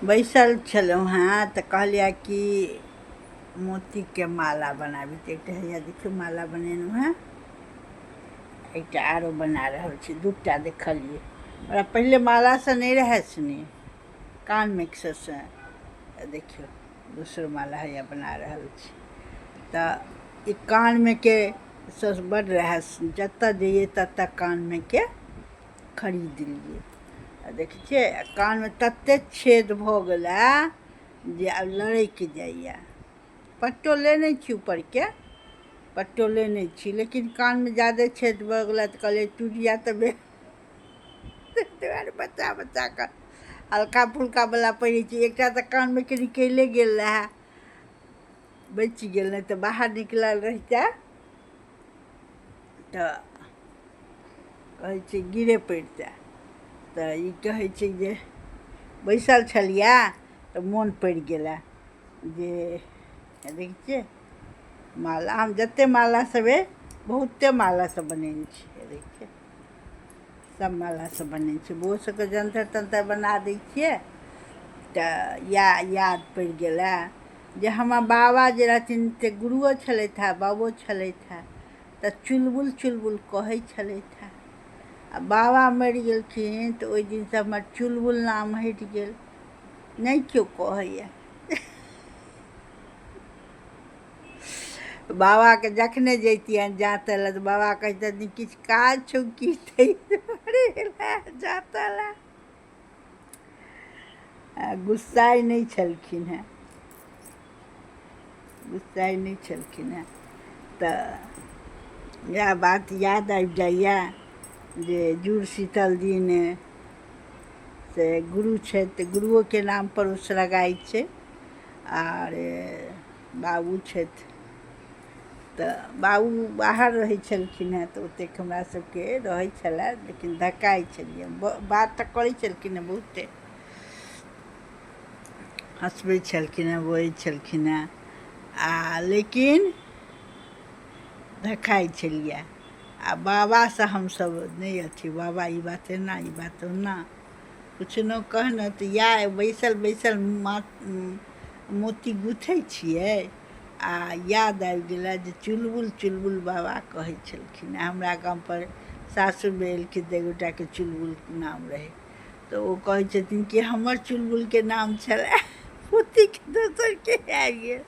बैसल छलहुँ हेँ तऽ कहलियै कि मोतीके माला बनाबी। तऽ एकटा हैया देखियौ माला बनेलहुँ हेँ, एकटा आरो बना रहल छी, दूटा देखलियै। ओकरा पहिले मालासँ नहि रहै सुनी, कान मिक्ससँ देखियौ दूसरो माला हैया बना रहल छी। तऽ ई कानमे के बड्ड रहै, जतऽ जइयै ततऽ कानमे के खरीद लियै। देखै छियै कानमे ततेक छेद भऽ गेलै जे आब लड़ैक जाइए। पट्टो लेने छी ऊपरके, पट्टो लेने छी, लेकिन कानमे ज्यादे छेद भऽ गेलै तऽ कहलियै टूटि जायत तऽ दुआरे बचा कऽ हल्का फुल्कावला पहिरै छी। एकटा तऽ कानमे के निकलि गेल रहए, बचि गेल, नहि तऽ बाहर निकलल रहितै तऽ कहै छै गिरे पड़ितै। तऽ ई कहै छै जे बैसल छलियै तऽ मोन पड़ि गेलै जे देखै छियै माला, हम जतेक माला सब अइ बहुते माला सब बनेने छियै। देखिए सब माला सब बनेने छियै, बौओ सबके जंतर तंतर बना दै छियै। तऽ याद पड़ि गेलै जे हमर बाबा जे रहथिन से गुरुओ छलथि हेँ, बाबो छलथि हेँ, तऽ चुलबुल चुलबुल कहै छलथि हेँ। आ बाबा मरि गेलखिन तऽ ओहि दिनसँ हमर चुलबुल नाम हटि गेल, नहि केओ कहैए। बाबाके जखने जैतियनि जाँतै लए तऽ बाबा कहितथिन किछु काज छौ की जाँतै लए। गुस्साइ नहि छलखिन हेँ, गुस्साइ नहि छलखिन हेँ। तऽ इएह बात याद आबि जाइए जे जुड़शीतल दिन से गुरु छथि तऽ गुरुओके नामपर उसरगाइ छै। आर बाबू छथि तऽ बाबू बाहर रहै छलखिन हेँ तऽ ओतेक हमरा सभके रहै छलए, लेकिन धक्काइ छलियै। बात तऽ करै छलखिन हेँ बहुते, हँसबै छलखिन हेँ, बजै छलखिन हेँ, आ लेकिन धक्काइ छलियै। आ बाबासँ हमसभ नहि अथी, बाबा ई बात एना, ई बात ओना, पुछलहुँ कहलहुँ तऽ इएह बैसल बैसल मोती गुथै छियै आ याद आबि गेलै जे चुलबुल चुलबुल बाबा कहै छलखिन। हमरा गामपर सासुरमे एलखिन तऽ एगोटाके चुलबुल नाम रहै, तऽ ओ कहै छथिन कि हमर चुलबुलके नाम छलै, पोतीके दोसरके आबि गेल।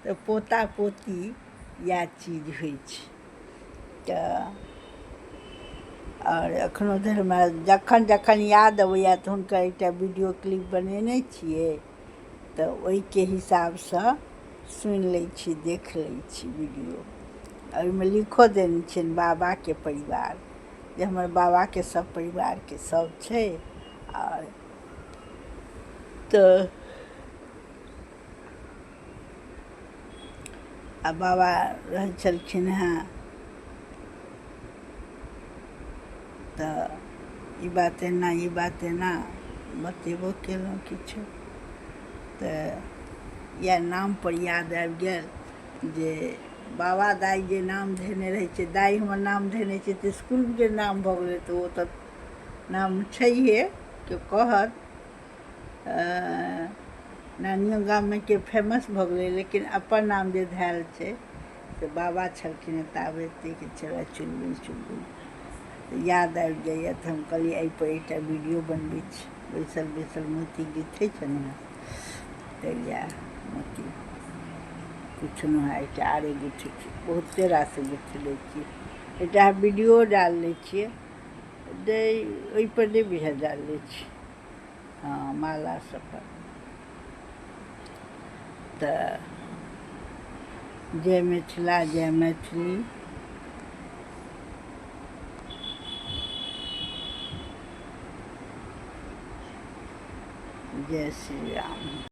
तऽ पोता पोती इएह चीज होइ छै। तऽ आओर एखनो धरि हमरा जखन जखन याद अबैए तऽ हुनकर एकटा वीडियो क्लिप बनेने छियै, तऽ ओहिके हिसाबसँ सुनि लै छी, देख लै छी वीडियो। ओहिमे लिखो देने छियनि बाबाके परिवार, जे हमर बाबाके सब परिवारके सब छै। आओर तऽ आ बाबा रहै छलखिन हेँ तऽ ई बात एना, ई बात एना बतेबो केलहुँ किछु। तऽ इएह नामपर याद आबि गेल जे बाबा दाइ जे नाम धेने रहै छै, दाइ हमर नाम धेने छै तऽ इसकुलके नाम भऽ गेलै, तऽ ओ तऽ नाम छैहे, केओ कहत नानियो गाममे के फेमस भऽ गेलै, लेकिन अपन नाम जे धयल छै से बाबा छलखिन हेँ, ताबे एतेक छलै चुलबुल चुलबुल। याद आबि जाइए तऽ हम कहलियै एहिपर एकटा वीडियो बनबै छी। बैसल बैसल मोती गुथै छलहुँ हेँ तऽ इएह मोती गुथलहुँ हेँ। एकटा आरो गुथै छी, बहुते रास गुथि लै छियै, एकटा वीडियो डालने छियै, ओहिपर नहि बुझाइए डालने छी, हँ माला सबपर। तऽ जय मिथिला, जय मैथिली। जय श्री राम।